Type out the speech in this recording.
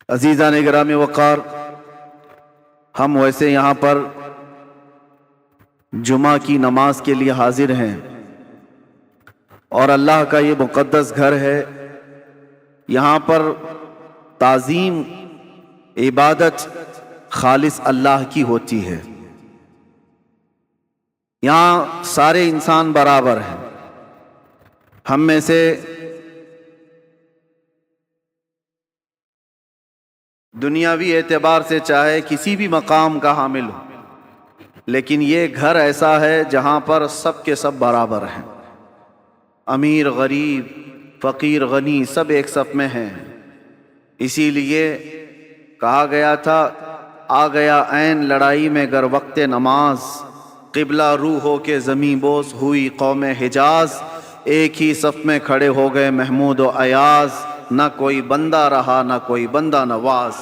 عزیزان گرامی وقار، ہم ویسے یہاں پر جمعہ کی نماز کے لیے حاضر ہیں اور اللہ کا یہ مقدس گھر ہے۔ یہاں پر تعظیم، عبادت خالص اللہ کی ہوتی ہے۔ یہاں سارے انسان برابر ہیں۔ ہم میں سے دنیاوی اعتبار سے چاہے کسی بھی مقام کا حامل ہو، لیکن یہ گھر ایسا ہے جہاں پر سب کے سب برابر ہیں۔ امیر غریب، فقیر غنی، سب ایک صف میں ہیں۔ اسی لیے کہا گیا تھا، آ گیا عین لڑائی میں گر وقت نماز، قبلہ رو ہو کے زمیں بوس ہوئی قوم حجاز، ایک ہی صف میں کھڑے ہو گئے محمود و ایاز، نہ کوئی بندہ رہا نہ کوئی بندہ نواز۔